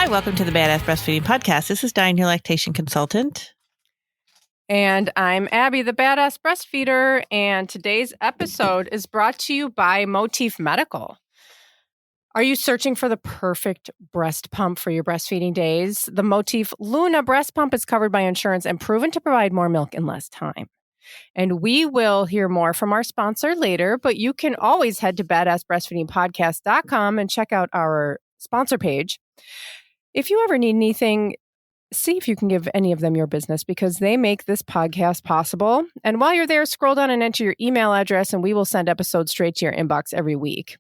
Hi, welcome to the Badass Breastfeeding Podcast. This is Dianne, your lactation consultant. And I'm Abby, the Badass Breastfeeder. And today's episode is brought to you by Motif Medical. Are you searching for the perfect breast pump for your breastfeeding days? The Motif Luna breast pump is covered by insurance and proven to provide more milk in less time. And we will hear more from our sponsor later, but you can always head to badassbreastfeedingpodcast.com and check out our sponsor page. If you ever need anything, see if you can give any of them your business because they make this podcast possible. And while you're there, scroll down and enter your email address and we will send episodes straight to your inbox every week.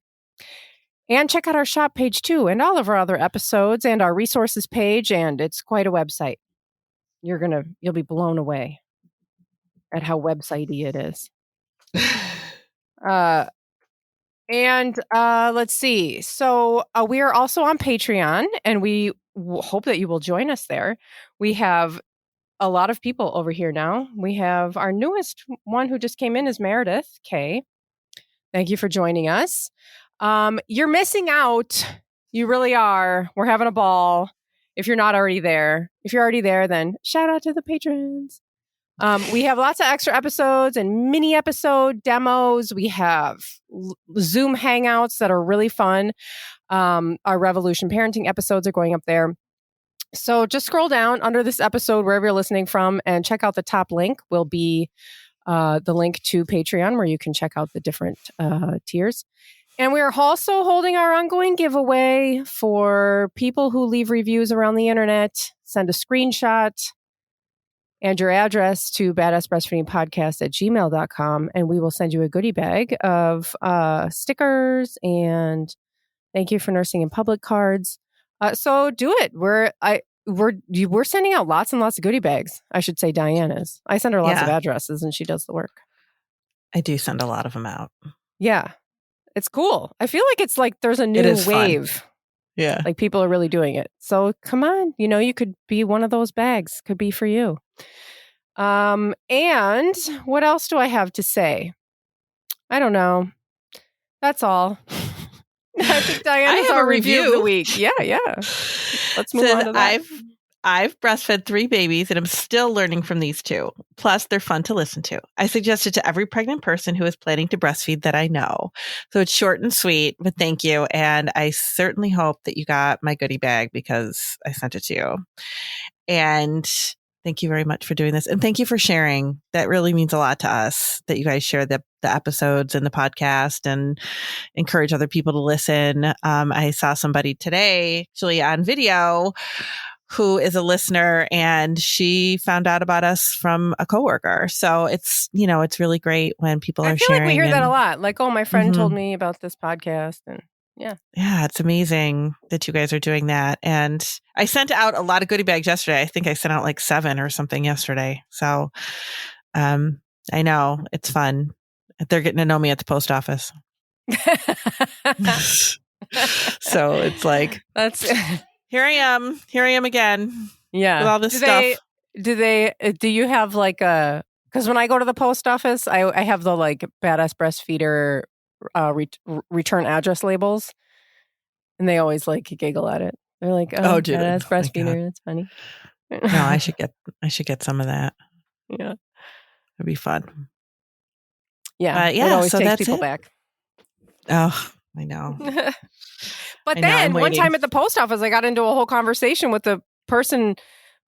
And check out our shop page too, and all of our other episodes and our resources page. And it's quite a website. You'll be blown away at how websitey it is. Let's see. So we are also on Patreon, and we hope that you will join us there. We have a lot of people over here now. We have our newest one who just came in is Meredith K. Thank you for joining us. You're missing out. You really are. We're having a ball. If you're not already there, if you're already there, then shout out to the patrons. We have lots of extra episodes and mini episode demos. We have Zoom hangouts that are really fun. Our Revolution Parenting episodes are going up there. So just scroll down under this episode, wherever you're listening from, and check out the top link will be the link to Patreon, where you can check out the different tiers. And we are also holding our ongoing giveaway for people who leave reviews around the internet. Send a screenshot and your address to badassbreastfeedingpodcast@gmail.com, and we will send you a goodie bag of stickers and thank you for nursing in public cards. So do it. We're sending out lots and lots of goodie bags. I should say Dianne is. I send her lots of addresses and she does the work. I do send a lot of them out. Yeah. It's cool. I feel like it's like there's a new wave. Fun. Yeah. Like people are really doing it. So come on, you could be one of those bags. Could be for you. And what else do I have to say? I don't know. That's all. I think Dianne has our review of the week. Yeah. Let's move on to that. I've breastfed 3 babies and I'm still learning from these 2. Plus, they're fun to listen to. I suggest it to every pregnant person who is planning to breastfeed that I know. So it's short and sweet, but thank you. And I certainly hope that you got my goodie bag because I sent it to you. And thank you very much for doing this. And thank you for sharing. That really means a lot to us that you guys share the episodes and the podcast and encourage other people to listen. I saw somebody today, actually on video, who is a listener, and she found out about us from a coworker. So it's, it's really great when people are sharing. I feel like we hear that a lot. Like, oh, my friend told me about this podcast. And yeah, it's amazing that you guys are doing that. And I sent out a lot of goodie bags yesterday. I think I sent out like 7 or something yesterday. So I know it's fun. They're getting to know me at the post office. So it's like, Here I am again. Yeah. With all this stuff. Do you have like because when I go to the post office, I have the like Badass Breastfeeder return address labels. And they always like giggle at it. They're like, oh dude, Badass Breastfeeder. That's funny. No, I should get some of that. Yeah. It'd be fun. Yeah. It always takes people back. Oh, I know. But then one time at the post office, I got into a whole conversation with the person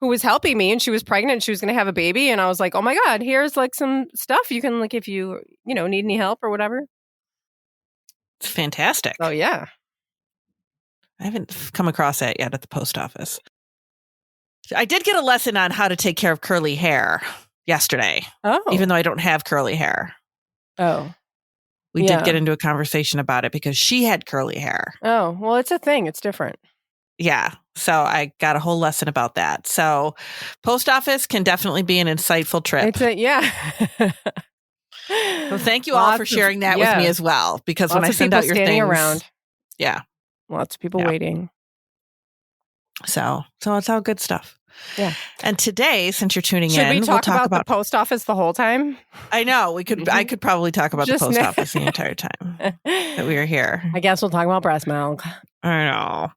who was helping me, and she was pregnant and she was going to have a baby. And I was like, oh my God, here's like some stuff you can like, if you, need any help or whatever. It's fantastic. Oh yeah. I haven't come across that yet at the post office. I did get a lesson on how to take care of curly hair yesterday. Oh. Even though I don't have curly hair. Oh. We did get into a conversation about it because she had curly hair. Oh, well, it's a thing. It's different. Yeah. So I got a whole lesson about that. So post office can definitely be an insightful trip. So thank you all for sharing that with me as well. Because when I send out your things. Around. Yeah. Lots of people waiting. So it's all good stuff. Yeah. And today, since you're tuning in, we'll talk about the post office the whole time? I know. We could. I could probably talk about the post office the entire time that we are here. I guess we'll talk about breast milk. I know.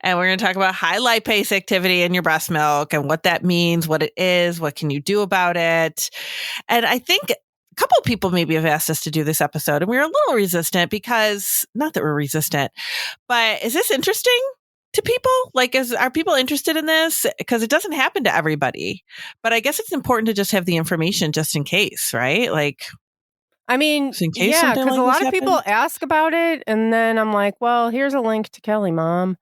And we're going to talk about high lipase activity in your breast milk and what that means, what it is, what can you do about it. And I think a couple of people maybe have asked us to do this episode, and we were a little resistant because, not that we're resistant, but is this interesting to people? Like, are people interested in this? Because it doesn't happen to everybody. But I guess it's important to just have the information just in case, right? Like, I mean, just in case yeah, something because like a this lot of people happens. ask about it, and then I'm like, well, here's a link to Kelly Mom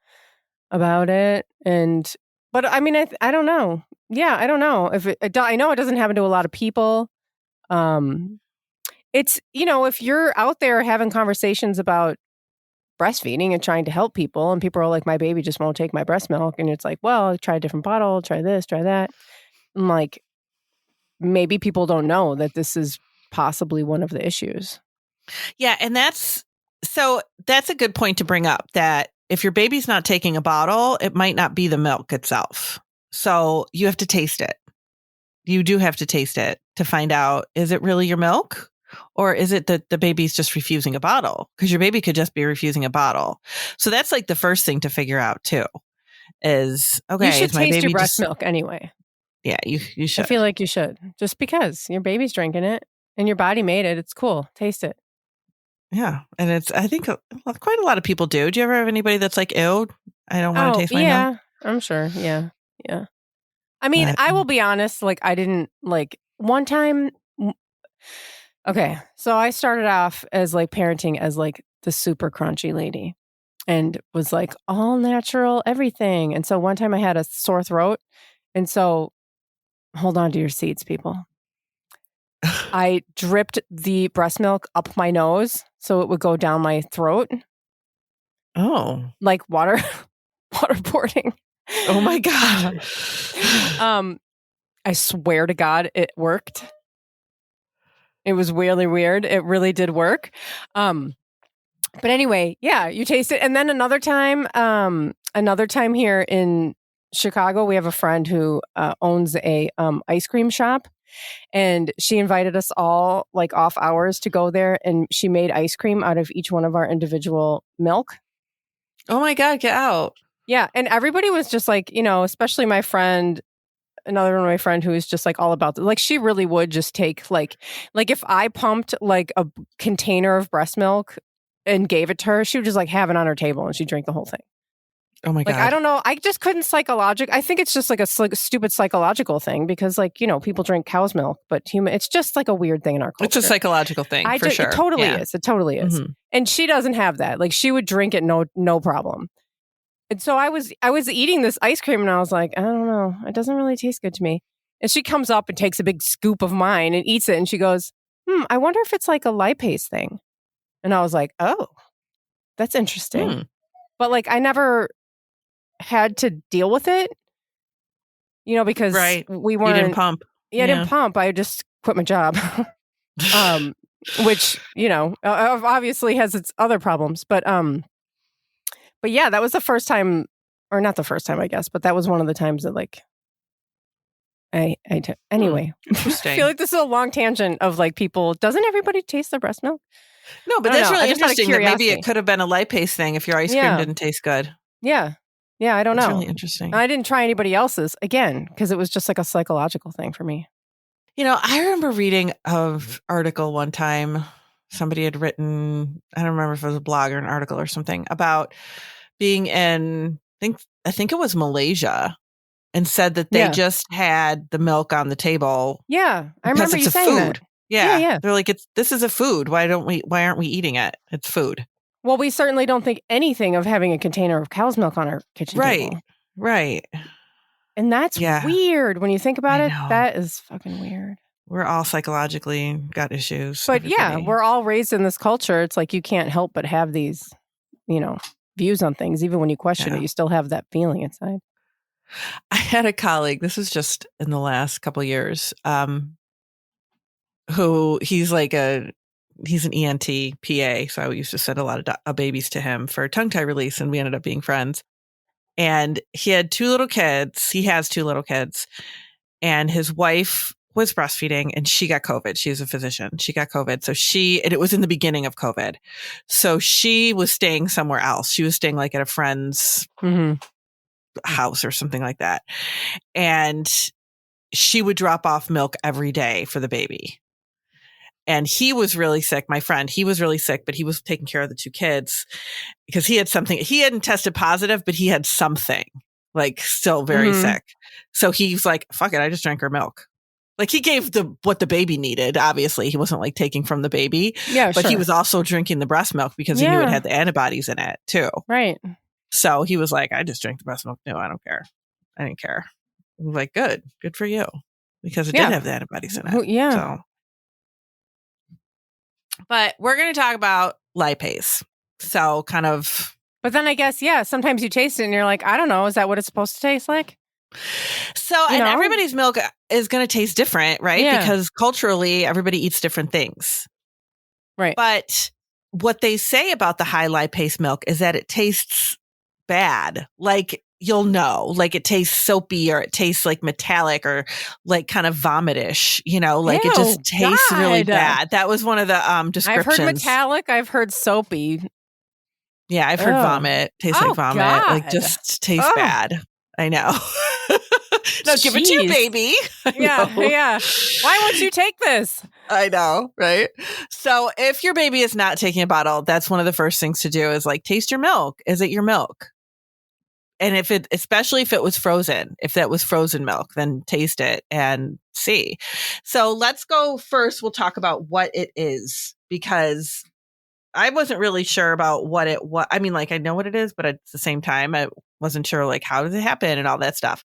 about it. But I mean, I don't know. Yeah, I don't know if I know it doesn't happen to a lot of people. It's, if you're out there having conversations about breastfeeding and trying to help people, and people are like, my baby just won't take my breast milk, and it's like, well, try a different bottle, try this, try that. I'm like, maybe people don't know that this is possibly one of the issues. Yeah. And that's a good point to bring up, that if your baby's not taking a bottle, it might not be the milk itself. So you have to taste it. You do have to taste it to find out, is it really your milk? Or is it that the baby's just refusing a bottle? Because your baby could just be refusing a bottle. So that's like the first thing to figure out too, is, okay, You should is my taste baby your breast milk anyway. Yeah, you should. I feel like you should. Just because your baby's drinking it and your body made it. It's cool. Taste it. Yeah. And I think quite a lot of people do. Do you ever have anybody that's like, ew, I don't want to taste my milk? I'm sure. Yeah. Yeah. I mean, I will be honest. Like, I didn't one time. Okay. So I started off as parenting as the super crunchy lady, and was like all natural, everything. And so one time I had a sore throat. And so hold on to your seats, people. I dripped the breast milk up my nose so it would go down my throat. Oh. Like waterboarding. Oh my God. I swear to God, it worked. It was really weird. It really did work. But anyway, yeah, you taste it. And then another time here in Chicago, we have a friend who owns a ice cream shop. And she invited us all off hours to go there, and she made ice cream out of each one of our individual milk. Oh my God, get out. Yeah. And everybody was just especially my friend, another one of my friend who is just all about it. She really would just take if I pumped a container of breast milk and gave it to her, she would just have it on her table and she'd drink the whole thing. Oh my God. I don't know. I just couldn't I think it's just a stupid psychological thing because people drink cow's milk, but it's just a weird thing in our culture. It's a psychological thing for sure. It totally is. It totally is. Mm-hmm. And she doesn't have that. She would drink it no problem. And so I was eating this ice cream and I was like, I don't know. It doesn't really taste good to me. And she comes up and takes a big scoop of mine and eats it. And she goes, I wonder if it's a lipase thing. And I was like, oh, that's interesting. But I never had to deal with it, because we weren't. You didn't pump. Yeah, I didn't pump. I just quit my job, which obviously has its other problems. But yeah, that was the first time, or not the first time, I guess. But that was one of the times that anyway. Interesting. I feel like this is a long tangent of people. Doesn't everybody taste their breast milk? No, but that's really interesting. That maybe it could have been a lipase thing if your ice cream didn't taste good. Yeah. Yeah, I don't know. That's really interesting. I didn't try anybody else's, again, because it was just a psychological thing for me. I remember reading an article one time. Somebody had written, I don't remember if it was a blog or an article or something, about being in, I think it was Malaysia, and said that they just had the milk on the table. Yeah, I remember you saying that. Yeah. They're like, this is a food. Why aren't we eating it? It's food. Well, we certainly don't think anything of having a container of cow's milk on our kitchen table. Right. And that's weird when you think about it. That is fucking weird. We're all psychologically got issues. But we're all raised in this culture. It's you can't help but have these, views on things. Even when you question it, you still have that feeling inside. I had a colleague, this was just in the last couple of years, who he's an ENT PA. So I used to send a lot of babies to him for tongue tie release, and we ended up being friends. And he had two little kids. He has two little kids. And his wife was breastfeeding and she got COVID. She was a physician. She got COVID. And it was in the beginning of COVID. So she was staying somewhere else. She was staying like at a friend's house or something like that. And she would drop off milk every day for the baby. And he was really sick. My friend, he was really sick, but he was taking care of the two kids because he had something. He hadn't tested positive, but he had something, like still very sick. So he's like, fuck it. I just drank her milk. Like he gave what the baby needed. Obviously, he wasn't like taking from the baby. Yeah, but he was also drinking the breast milk because he knew it had the antibodies in it too. Right. So he was like, I just drank the breast milk. No, I don't care. I didn't care. I was like, good for you. Because it did have the antibodies in it. Yeah. So. But we're going to talk about lipase. So kind of. But then I guess, sometimes you taste it and you're like, I don't know. Is that what it's supposed to taste like? So, and everybody's milk is going to taste different, right? Yeah. Because culturally, everybody eats different things. Right. But what they say about the high lipase milk is that it tastes bad. Like, you'll know, like it tastes soapy or it tastes like metallic or like kind of vomitish, like it just tastes really bad. That was one of the descriptions. I've heard metallic. I've heard soapy. Yeah, I've heard vomit. Tastes like vomit. God. Like just tastes bad. I know. No, give it to your baby. Yeah. Why won't you take this? I know, right? So if your baby is not taking a bottle, that's one of the first things to do is like taste your milk. Is it your milk? And especially if it was frozen, if that was frozen milk, then taste it and see. So let's go first. We'll talk about what it is because I wasn't really sure about what it was. I mean, like I know what it is, but at the same time, I wasn't sure like how does it happen and all that stuff.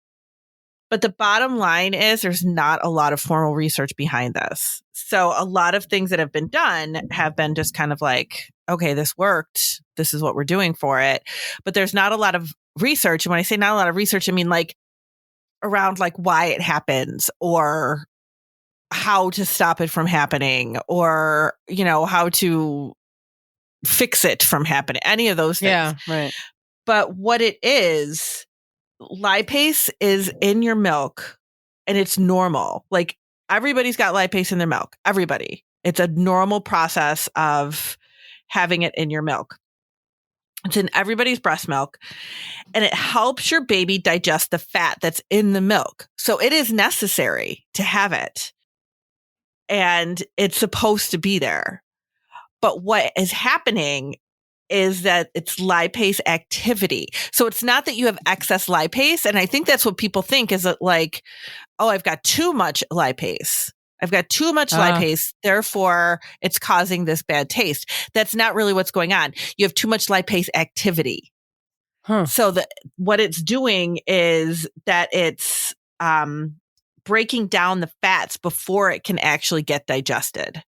But the bottom line is there's not a lot of formal research behind this. So a lot of things that have been done have been just kind of like, okay, this worked. This is what we're doing for it. But there's not a lot of research. And when I say not a lot of research, I mean like around like why it happens or how to stop it from happening or, how to fix it from happening, any of those things. Yeah, right. But what it is, lipase is in your milk and it's normal. Like everybody's got lipase in their milk. Everybody. It's a normal process of having it in your milk. It's in everybody's breast milk and it helps your baby digest the fat that's in the milk. So it is necessary to have it and it's supposed to be there. But what is happening is that it's lipase activity. So it's not that you have excess lipase. And I think that's what people think is that like, oh, I've got too much lipase. I've got too much lipase, therefore it's causing this bad taste. That's not really what's going on. You have too much lipase activity. So what it's doing is that it's breaking down the fats before it can actually get digested.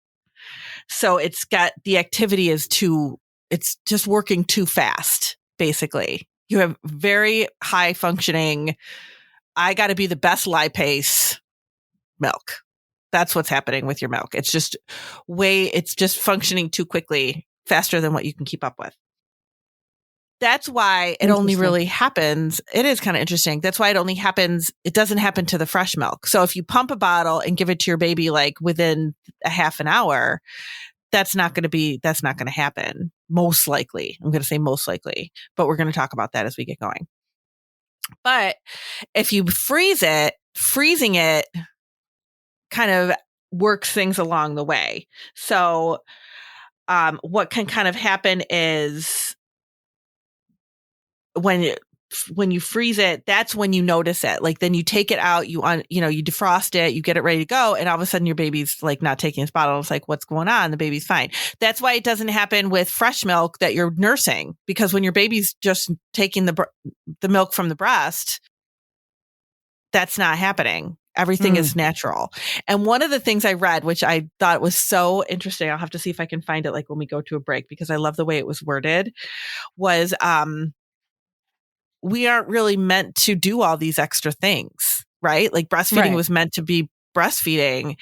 So it's got the activity it's just working too fast, basically. You have very high functioning, I got to be the best lipase milk. That's what's happening with your milk. It's just functioning too quickly, faster than what you can keep up with. That's why it only really happens. It is kind of interesting. That's why it doesn't happen to the fresh milk. So if you pump a bottle and give it to your baby like within a half an hour, that's not going to happen. Most likely. I'm going to say most likely, but we're going to talk about that as we get going. But if you freezing it kind of works things along the way. So what can kind of happen is when you freeze it, that's when you notice it. Like then you take it out, you defrost it, you get it ready to go. And all of a sudden your baby's like not taking his bottle. It's like, what's going on? The baby's fine. That's why it doesn't happen with fresh milk that you're nursing, because when your baby's just taking the milk from the breast, that's not happening. Everything is natural. And one of the things I read, which I thought was so interesting, I'll have to see if I can find it like when we go to a break, because I love the way it was worded, was, we aren't really meant to do all these extra things, right? Like breastfeeding was meant to be breastfeeding.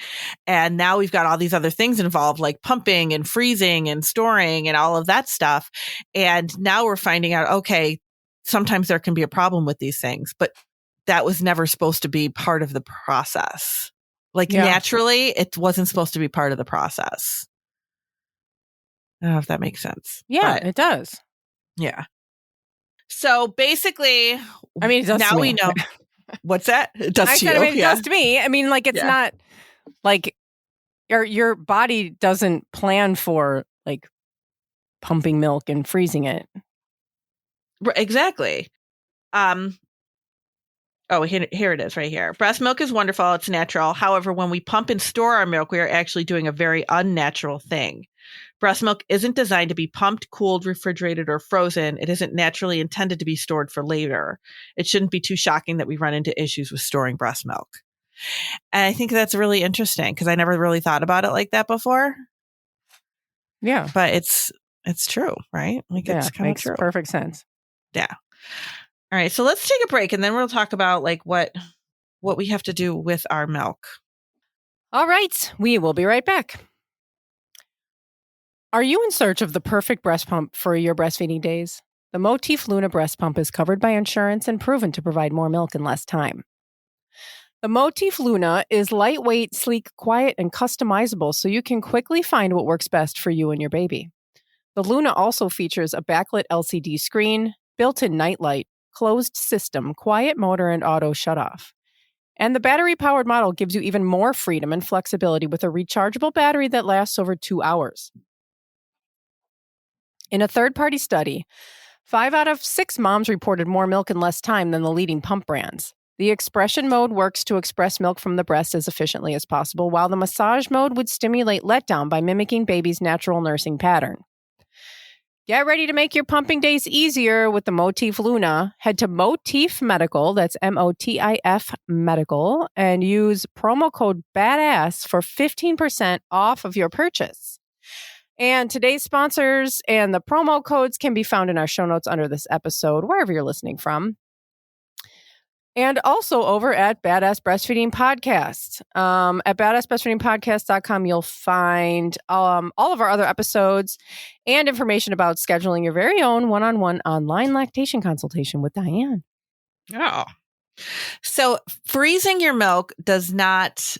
And now we've got all these other things involved, like pumping and freezing and storing and all of that stuff. And now we're finding out, okay, sometimes there can be a problem with these things, but that was never supposed to be part of the process. Like naturally, it wasn't supposed to be part of the process. I don't know if that makes sense. Yeah, but it does. Yeah. So basically, I mean, it does now to me. we know. What's that? It does to you. It does to me. I mean, like, it's not like your body doesn't plan for like pumping milk and freezing it. Exactly. Oh, here it is right here. Breast milk is wonderful. It's natural. However, when we pump and store our milk, we are actually doing a very unnatural thing. Breast milk isn't designed to be pumped, cooled, refrigerated, or frozen. It isn't naturally intended to be stored for later. It shouldn't be too shocking that we run into issues with storing breast milk. And I think that's really interesting because I never really thought about it like that before. Yeah. But it's true, right? Like, it's kind of true. Makes perfect sense. Yeah. All right. So let's take a break and then we'll talk about like what we have to do with our milk. All right. We will be right back. Are you in search of the perfect breast pump for your breastfeeding days? The Motif Luna breast pump is covered by insurance and proven to provide more milk in less time. The Motif Luna is lightweight, sleek, quiet, and customizable so you can quickly find what works best for you and your baby. The Luna also features a backlit LCD screen, built-in nightlight, closed system, quiet motor, and auto shutoff. And the battery-powered model gives you even more freedom and flexibility with a rechargeable battery that lasts over 2 hours. In a third-party study, 5 out of 6 moms reported more milk in less time than the leading pump brands. The expression mode works to express milk from the breast as efficiently as possible, while the massage mode would stimulate letdown by mimicking baby's natural nursing pattern. Get ready to make your pumping days easier with the Motif Luna. Head to Motif Medical, that's MOTIF Medical, and use promo code BADASS for 15% off of your purchase. And today's sponsors and the promo codes can be found in our show notes under this episode, wherever you're listening from. And also over at Badass Breastfeeding Podcast. At badassbreastfeedingpodcast.com, you'll find all of our other episodes and information about scheduling your very own one-on-one online lactation consultation with Dianne. Oh. So freezing your milk does not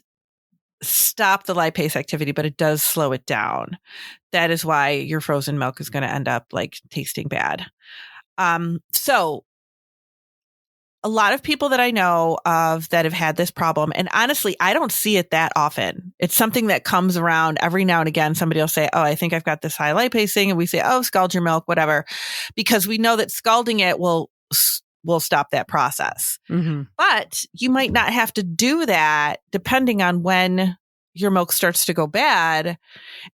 stop the lipase activity, but it does slow it down. That is why your frozen milk is going to end up like tasting bad. So a lot of people that I know of that have had this problem, and honestly, I don't see it that often. It's something that comes around every now and again. Somebody will say, oh, I think I've got this high lipase thing. And we say, oh, scald your milk, whatever, because we know that scalding it will stop that process. Mm-hmm. But you might not have to do that depending on when your milk starts to go bad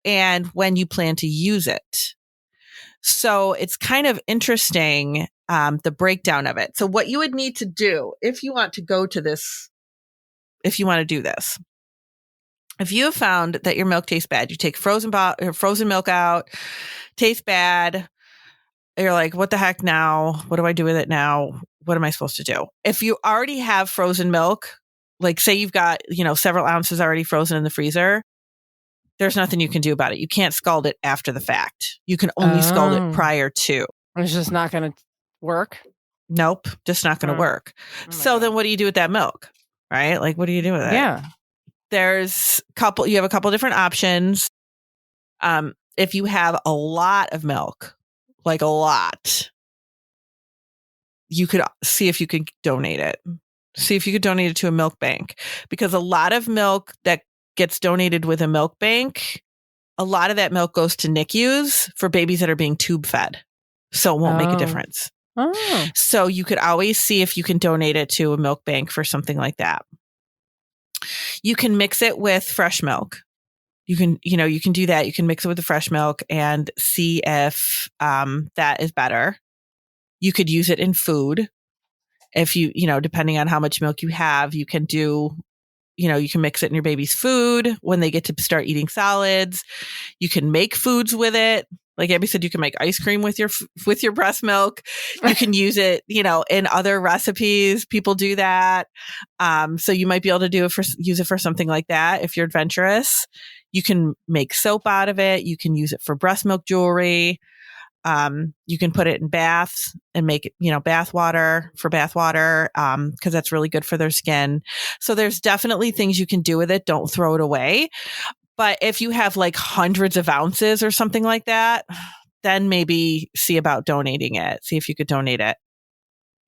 and when you plan to use it. So it's kind of interesting, the breakdown of it. So what you would need to do if you want to go to this, if you want to do this, if you have found that your milk tastes bad, you take frozen milk out, tastes bad. You're like, what the heck now? What do I do with it now? What am I supposed to do? If you already have frozen milk, like say you've got, several ounces already frozen in the freezer, there's nothing you can do about it. You can't scald it after the fact. You can only scald it prior to. It's just not going to work? Nope, just not going to work. So then what do you do with that milk? Right? Like, what do you do with it? Yeah. You have a couple different options. If you have a lot of milk, like a lot, you could see if you could donate it. See if you could donate it to a milk bank, because a lot of milk that gets donated with a milk bank, a lot of that milk goes to NICUs for babies that are being tube fed. So it won't make a difference. Oh. So you could always see if you can donate it to a milk bank for something like that. You can mix it with fresh milk. You can do that. You can mix it with the fresh milk and see if that is better. You could use it in food. If depending on how much milk you have, you can do, you can mix it in your baby's food when they get to start eating solids. You can make foods with it. Like Abby said, you can make ice cream with your breast milk. You can use it, in other recipes. People do that. So you might be able to use it for something like that if you're adventurous. You can make soap out of it. You can use it for breast milk jewelry. You can put it in baths and make it, bath water, because that's really good for their skin. So there's definitely things you can do with it. Don't throw it away. But if you have like hundreds of ounces or something like that, then maybe see about donating it. See if you could donate it.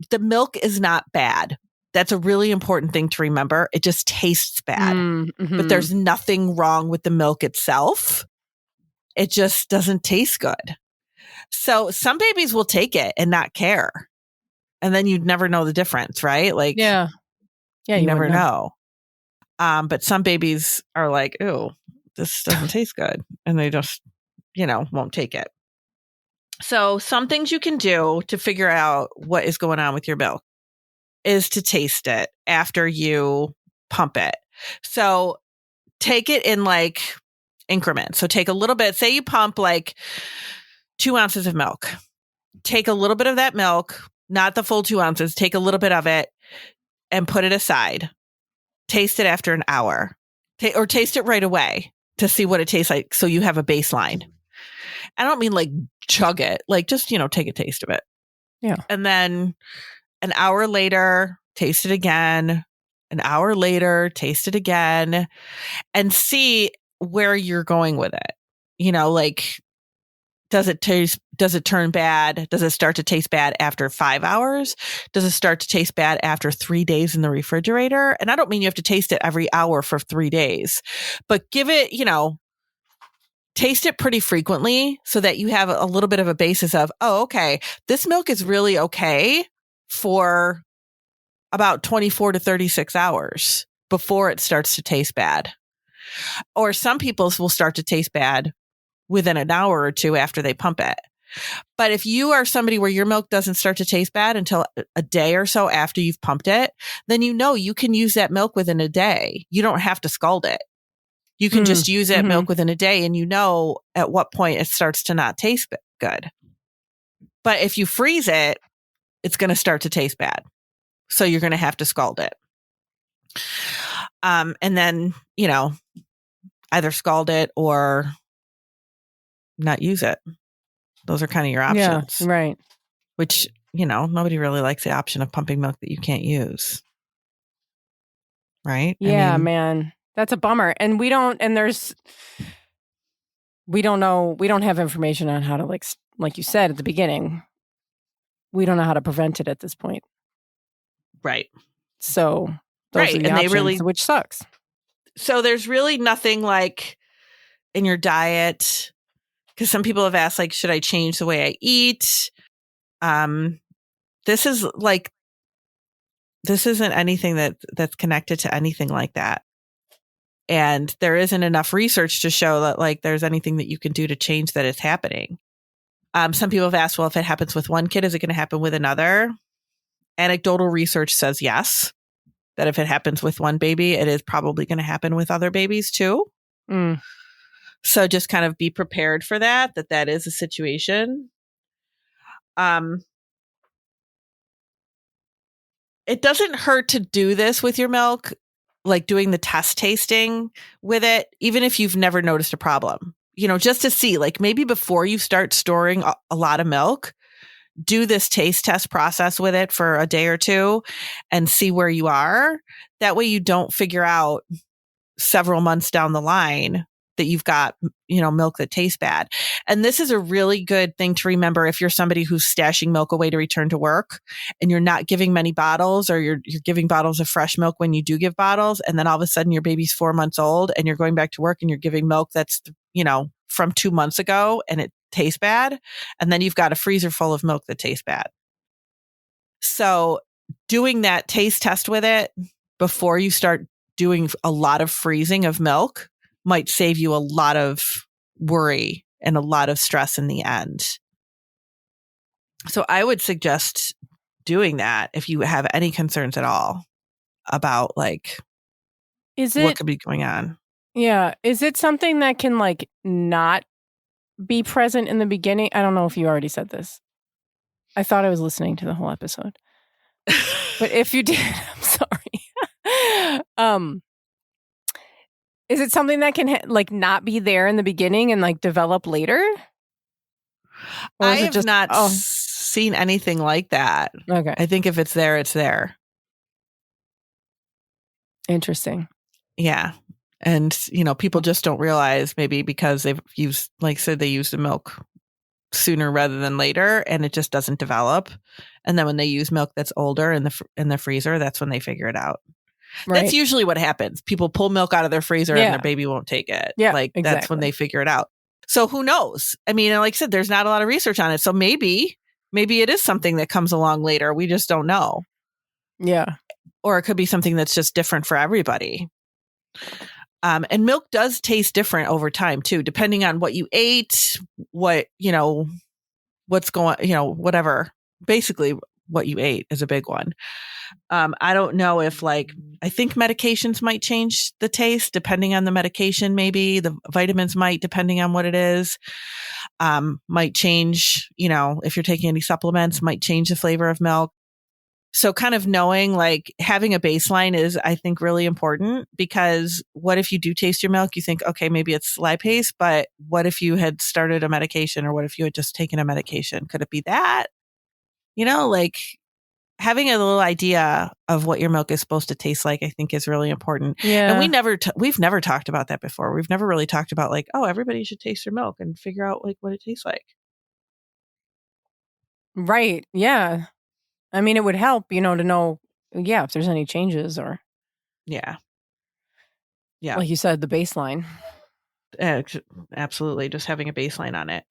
The milk is not bad. That's a really important thing to remember. It just tastes bad. Mm-hmm. But there's nothing wrong with the milk itself. It just doesn't taste good. So some babies will take it and not care. And then you'd never know the difference, right? Like, yeah, you never wouldn't know. But some babies are like, "Ooh, this doesn't taste good." And they just, won't take it. So some things you can do to figure out what is going on with your milk is to taste it after you pump it. So take it in like increments. So take a little bit, say you pump like 2 ounces of milk. Take a little bit of that milk, not the full 2 ounces, take a little bit of it and put it aside. Taste it after an hour or taste it right away to see what it tastes like. So you have a baseline. I don't mean like chug it, like just, take a taste of it. Yeah. And then an hour later, taste it again. An hour later, taste it again and see where you're going with it. Like, does it turn bad? Does it start to taste bad after 5 hours? Does it start to taste bad after 3 days in the refrigerator? And I don't mean you have to taste it every hour for 3 days, but give it, taste it pretty frequently so that you have a little bit of a basis of, oh, okay, this milk is really okay for about 24 to 36 hours before it starts to taste bad. Or some people's will start to taste bad within an hour or two after they pump it. But if you are somebody where your milk doesn't start to taste bad until a day or so after you've pumped it, then you can use that milk within a day. You don't have to scald it. You can just use that milk within a day and at what point it starts to not taste good. But if you freeze it, it's going to start to taste bad. So you're going to have to scald it. And then, either scald it or not use it. Those are kind of your options. Yeah, right. Which, nobody really likes the option of pumping milk that you can't use. Right? Yeah, man. That's a bummer. And we don't know, we don't have information on how to like you said at the beginning, we don't know how to prevent it at this point. Right. So those are the options, which sucks. So there's really nothing like in your diet, because some people have asked, like, should I change the way I eat? This isn't anything that's connected to anything like that. And there isn't enough research to show that like there's anything that you can do to change that it's happening. Some people have asked, well, if it happens with one kid, is it going to happen with another? Anecdotal research says yes, that if it happens with one baby, it is probably going to happen with other babies too. Mm. So just kind of be prepared for that is a situation. It doesn't hurt to do this with your milk, like doing the test tasting with it, even if you've never noticed a problem, just to see, like maybe before you start storing a lot of milk, do this taste test process with it for a day or two and see where you are. That way you don't figure out several months down the line that you've got, milk that tastes bad. And this is a really good thing to remember if you're somebody who's stashing milk away to return to work and you're not giving many bottles, or you're giving bottles of fresh milk when you do give bottles. And then all of a sudden your baby's 4 months old and you're going back to work and you're giving milk that's, from 2 months ago and it tastes bad. And then you've got a freezer full of milk that tastes bad. So doing that taste test with it before you start doing a lot of freezing of milk might save you a lot of worry and a lot of stress in the end. So I would suggest doing that if you have any concerns at all about what could be going on. Yeah. Is it something that can not be present in the beginning? I don't know if you already said this. I thought I was listening to the whole episode. But if you did, I'm sorry. Is it something that can not be there in the beginning and develop later? I mean, it doesn't Or I is it have just not seen anything like that. okay. I think if it's there, it's there. Interesting. Yeah. And, people just don't realize, maybe because they've used, like I said, they use the milk sooner rather than later, and it just doesn't develop. And then when they use milk that's older in the freezer, that's when they figure it out. Right. That's usually what happens. People pull milk out of their freezer and their baby won't take it. Yeah, Like exactly. That's when they figure it out. So who knows? I mean, like I said, there's not a lot of research on it. So maybe it is something that comes along later. We just don't know. Yeah. Or it could be something that's just different for everybody. And milk does taste different over time too, depending on what you ate, what's going, whatever. Basically, what you ate is a big one. I don't know if I think medications might change the taste depending on the medication. Maybe the vitamins might, depending on what it is, might change, if you're taking any supplements, might change the flavor of milk. So kind of knowing, having a baseline is, I think, really important, because what if you do taste your milk, you think, okay, maybe it's lipase, but what if you had started a medication, or what if you had just taken a medication? Could it be that? Having a little idea of what your milk is supposed to taste like, I think, is really important. Yeah. And we've never talked about that before. We've never really talked about everybody should taste their milk and figure out what it tastes like. Right. Yeah. I mean, it would help, to know, if there's any changes, or Yeah. like you said, the baseline. Absolutely. Just having a baseline on it.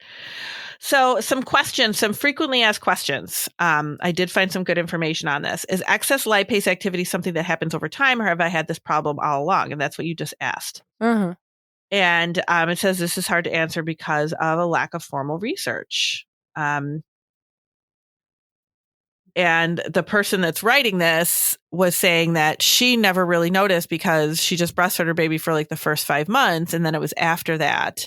So some frequently asked questions. I did find some good information on this. Is excess lipase activity something that happens over time, or have I had this problem all along? And that's what you just asked. Uh-huh. And it says this is hard to answer because of a lack of formal research. And the person that's writing this was saying that she never really noticed, because she just breastfed her baby for the first 5 months. And then it was after that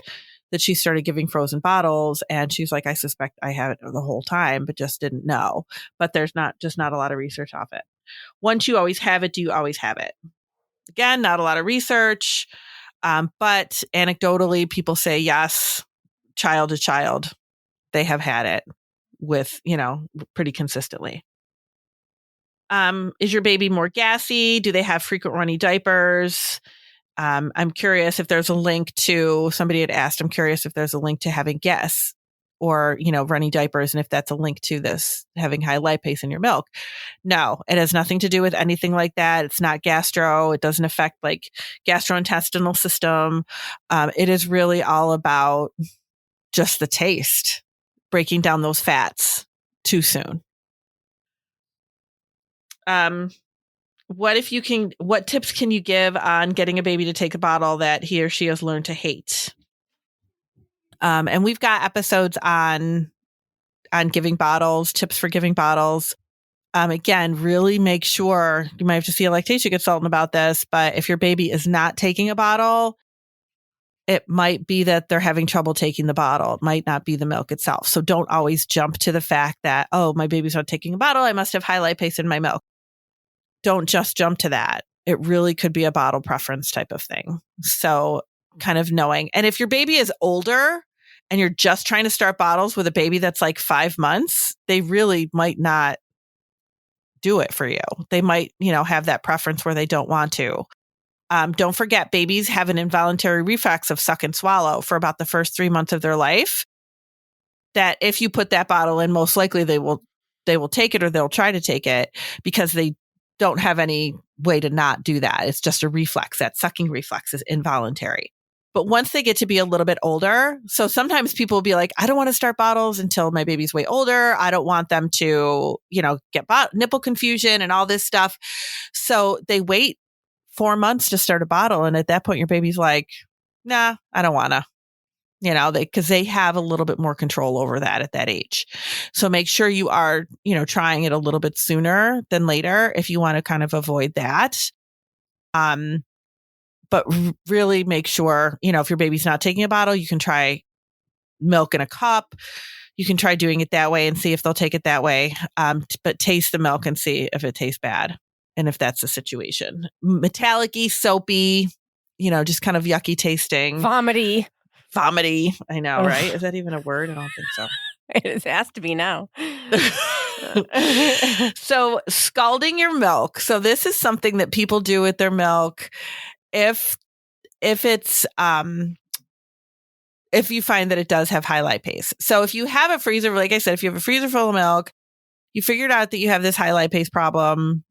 she started giving frozen bottles. And she's like, I suspect I had it the whole time, but just didn't know. But there's not a lot of research off it. Once you always have it, do you always have it? Again, not a lot of research. But anecdotally, people say, yes, child to child, they have had it with, pretty consistently. Is your baby more gassy? Do they have frequent runny diapers? I'm curious if there's a link to, somebody had asked, I'm curious if there's a link to having gas or, runny diapers, and if that's a link to this, having high lipase in your milk. No, it has nothing to do with anything like that. It's not gastro. It doesn't affect gastrointestinal system. It is really all about just the taste, breaking down those fats too soon. What tips can you give on getting a baby to take a bottle that he or she has learned to hate? And we've got episodes on giving bottles, tips for giving bottles. Again, really make sure, you might have to see a lactation consultant about this, but if your baby is not taking a bottle, it might be that they're having trouble taking the bottle. It might not be the milk itself. So don't always jump to the fact that, oh, my baby's not taking a bottle, I must have high lipase in my milk. Don't just jump to that. It really could be a bottle preference type of thing. So kind of knowing. And if your baby is older and you're just trying to start bottles with a baby that's 5 months, they really might not do it for you. They might, have that preference where they don't want to. Don't forget, babies have an involuntary reflex of suck and swallow for about the first 3 months of their life. That if you put that bottle in, most likely they will take it, or they'll try to take it, because they don't have any way to not do that. It's just a reflex. That sucking reflex is involuntary. But once they get to be a little bit older, so sometimes people will be like, I don't want to start bottles until my baby's way older. I don't want them to, get nipple confusion and all this stuff. So they wait 4 months to start a bottle. And at that point, your baby's like, nah, I don't want to. Because they have a little bit more control over that at that age. So make sure you are, trying it a little bit sooner than later if you want to kind of avoid that. But really make sure, if your baby's not taking a bottle, you can try milk in a cup. You can try doing it that way and see if they'll take it that way. But taste the milk and see if it tastes bad, and if that's the situation. Metallic-y, soapy, just kind of yucky tasting. Vomity. I know, right? Is that even a word? I don't think so. It has to be now. So scalding your milk. So this is something that people do with their milk. If it's if you find that it does have high lipase. So if you have a freezer, like I said, if you have a freezer full of milk, you figured out that you have this high lipase problem,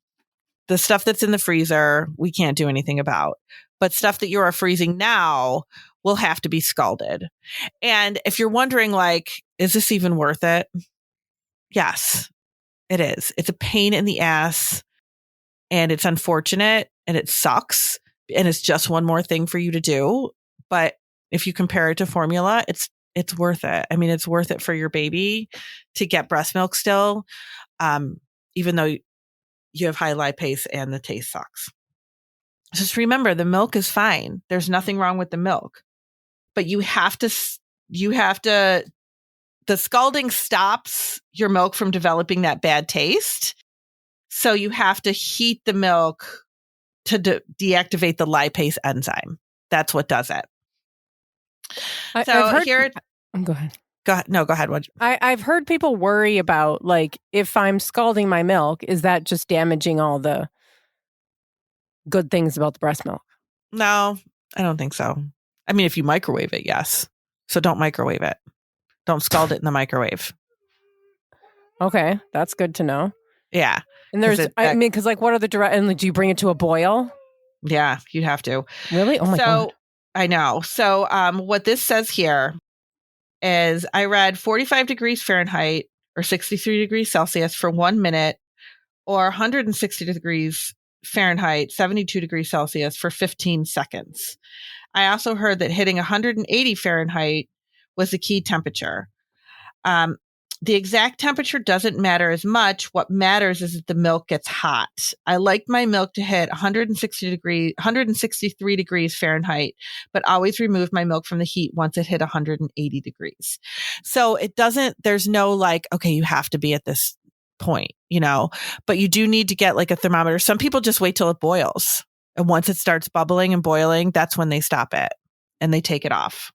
the stuff that's in the freezer, we can't do anything about. But stuff that you are freezing now will have to be scalded. And if you're wondering, like, is this even worth it? Yes, it is. It's a pain in the ass and it's unfortunate and it sucks. And it's just one more thing for you to do. But if you compare it to formula, it's worth it. I mean, it's worth it for your baby to get breast milk still, even though you have high lipase and the taste sucks. Just remember, the milk is fine. There's nothing wrong with the milk, but the scalding stops your milk from developing that bad taste. So you have to heat the milk to deactivate the lipase enzyme. That's what does it. Go ahead. Go ahead. No, go ahead. I've heard people worry about, like, if I'm scalding my milk, is that just damaging all the good things about the breast milk? No, I don't think so. I mean, if you microwave it, yes. So don't microwave it. Don't scald it in the microwave. Okay, that's good to know. Yeah. And because like, what are the direct, and do you bring it to a boil? Yeah, you'd have to. Really? Oh my God. I know. So what this says here is I read 45 degrees Fahrenheit or 63 degrees Celsius for 1 minute, or 160 degrees Fahrenheit, 72 degrees Celsius for 15 seconds. I also heard that hitting 180 Fahrenheit was the key temperature. The exact temperature doesn't matter as much. What matters is that the milk gets hot. I like my milk to hit 163 degrees Fahrenheit, but always remove my milk from the heat once it hit 180 degrees. So there's no like, okay, you have to be at this point, but you do need to get like a thermometer. Some people just wait till it boils. And once it starts bubbling and boiling, that's when they stop it and they take it off.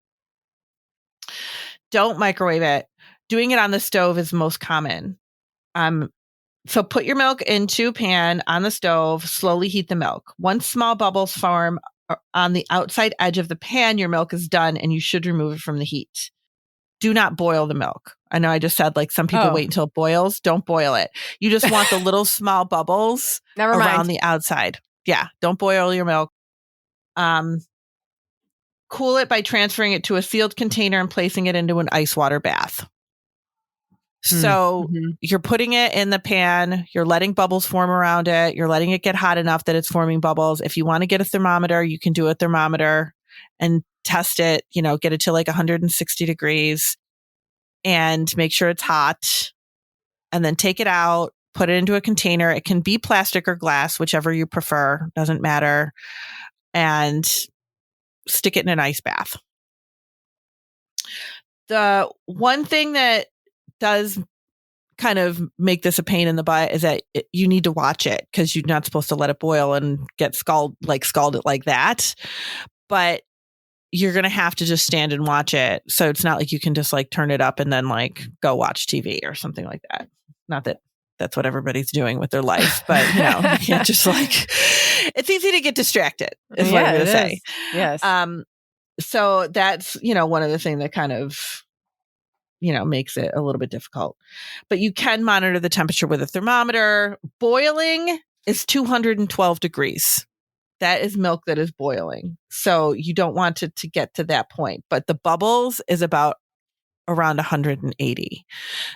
Don't microwave it. Doing it on the stove is most common. So put your milk into a pan on the stove, slowly heat the milk. Once small bubbles form on the outside edge of the pan, your milk is done and you should remove it from the heat. Do not boil the milk. I know I just said like some people wait until it boils. Don't boil it. You just want the little small bubbles around the outside. Yeah, don't boil your milk. Cool it by transferring it to a sealed container and placing it into an ice water bath. So you're putting it in the pan, you're letting bubbles form around it, you're letting it get hot enough that it's forming bubbles. If you want to get a thermometer, you can do a thermometer and test it, get it to like 160 degrees and make sure it's hot, and then take it out, put it into a container. It can be plastic or glass, whichever you prefer, doesn't matter, and stick it in an ice bath. The one thing that does kind of make this a pain in the butt is that you need to watch it, because you're not supposed to let it boil and get scalded like that. But you're going to have to just stand and watch it. So it's not like you can just like turn it up and then like go watch TV or something like that. Not that that's what everybody's doing with their life, but you can't just like, it's easy to get distracted is what I'm going to say. Yes. So that's, one of the things that kind of, makes it a little bit difficult. But you can monitor the temperature with a thermometer. Boiling is 212 degrees. That is milk that is boiling. So you don't want it to get to that point. But the bubbles is about around 180.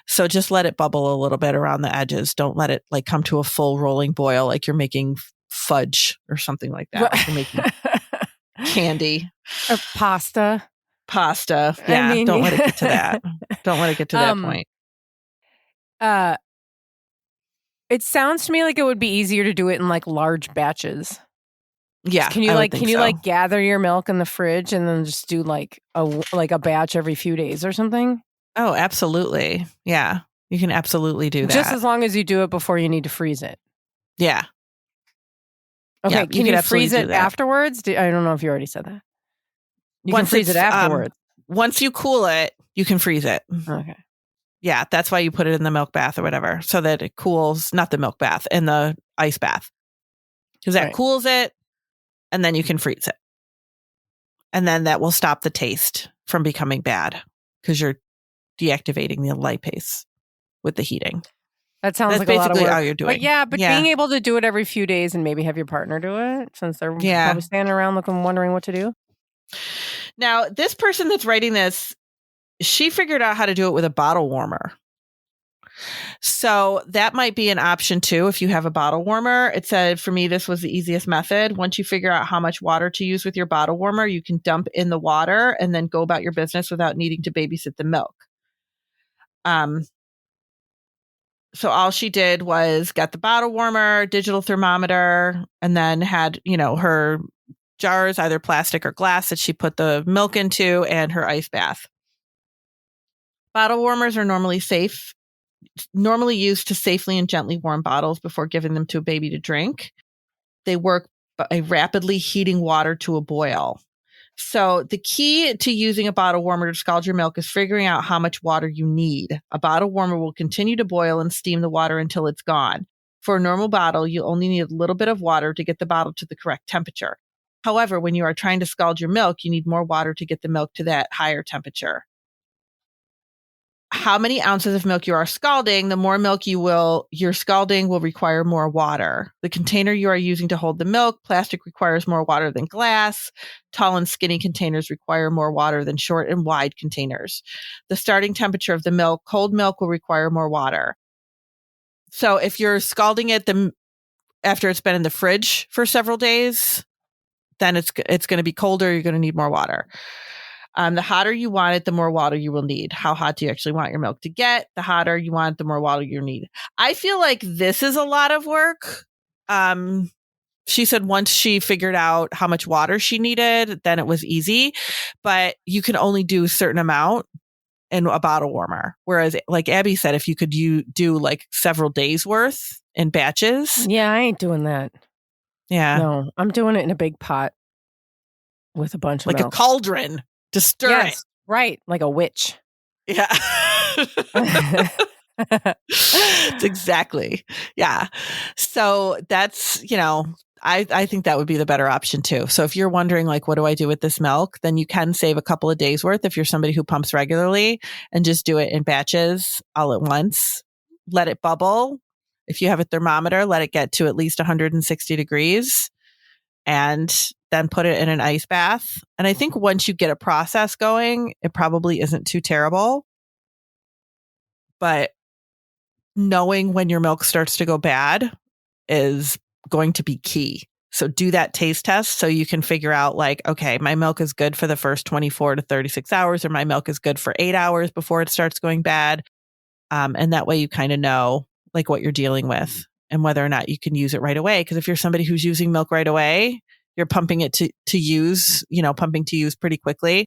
So just let it bubble a little bit around the edges. Don't let it like come to a full rolling boil like you're making fudge or something like that. Like you're making candy. Or pasta. Yeah. Don't let it get to that. Don't let it get to that point. It sounds to me like it would be easier to do it in like large batches. Yeah. Can you gather your milk in the fridge and then just do like a batch every few days or something? Oh, absolutely. Yeah. You can absolutely do that. Just as long as you do it before you need to freeze it. Yeah. Okay. Yeah, can you freeze it afterwards? I don't know if you already said that. You can freeze it afterwards. Once you cool it, you can freeze it. Okay. Yeah, that's why you put it in the milk bath or whatever, so that it cools, not the milk bath, in the ice bath. Because that cools it, and then you can freeze it. And then that will stop the taste from becoming bad because you're deactivating the lipase with the heating. That sounds like basically a lot of work. all you're doing. But being able to do it every few days and maybe have your partner do it, since they're probably standing around wondering what to do. Now, this person that's writing this, she figured out how to do it with a bottle warmer. So that might be an option too. If you have a bottle warmer, it said for me, this was the easiest method. Once you figure out how much water to use with your bottle warmer, you can dump in the water and then go about your business without needing to babysit the milk. So all she did was got the bottle warmer, digital thermometer, and then had, her jars, either plastic or glass, that she put the milk into, and her ice bath. Bottle warmers are normally used to safely and gently warm bottles before giving them to a baby to drink. They work by rapidly heating water to a boil. So the key to using a bottle warmer to scald your milk is figuring out how much water you need. A bottle warmer will continue to boil and steam the water until it's gone. For a normal bottle, you only need a little bit of water to get the bottle to the correct temperature. However, when you are trying to scald your milk, you need more water to get the milk to that higher temperature. How many ounces of milk you are scalding, the more milk your scalding will require more water. The container you are using to hold the milk, plastic requires more water than glass. Tall and skinny containers require more water than short and wide containers. The starting temperature of the milk, cold milk will require more water. So if you're scalding it after it's been in the fridge for several days, then it's going to be colder. You're going to need more water. The hotter you want it, the more water you will need. How hot do you actually want your milk to get? The hotter you want it, the more water you need. I feel like this is a lot of work. She said once she figured out how much water she needed, then it was easy. But you can only do a certain amount in a bottle warmer. Whereas, like Abby said, if you could do like several days worth in batches. Yeah, I ain't doing that. Yeah. No, I'm doing it in a big pot with a bunch of milk. Like a cauldron. To stir it. Right. Like a witch. Yeah. It's exactly. Yeah. So that's, I think that would be the better option too. So if you're wondering, like, what do I do with this milk? Then you can save a couple of days worth if you're somebody who pumps regularly, and just do it in batches all at once. Let it bubble. If you have a thermometer, let it get to at least 160 degrees. And then put it in an ice bath. And I think once you get a process going, it probably isn't too terrible. But knowing when your milk starts to go bad is going to be key. So do that taste test so you can figure out, like, okay, my milk is good for the first 24 to 36 hours, or my milk is good for 8 hours before it starts going bad. And that way you kind of know, like, what you're dealing with and whether or not you can use it right away. Because if you're somebody who's using milk right away, you're pumping it to use pretty quickly.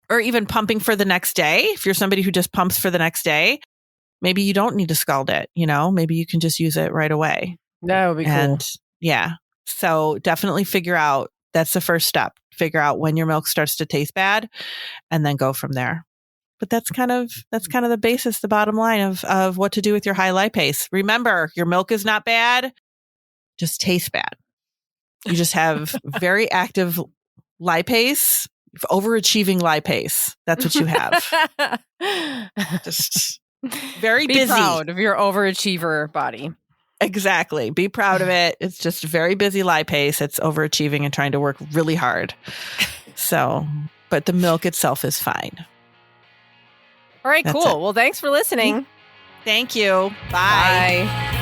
Or even pumping for the next day. If you're somebody who just pumps for the next day, maybe you don't need to scald it, maybe you can just use it right away. That would be cool. Yeah. So definitely figure out, that's the first step. Figure out when your milk starts to taste bad and then go from there. But that's kind of the basis, the bottom line of what to do with your high lipase. Remember, your milk is not bad, just tastes bad. You just have very active lipase, overachieving lipase. That's what you have. Just very busy. Be proud of your overachiever body. Exactly. Be proud of it. It's just very busy lipase. It's overachieving and trying to work really hard. So, but the milk itself is fine. All right, cool. Well, thanks for listening. Thank you. Bye. Bye.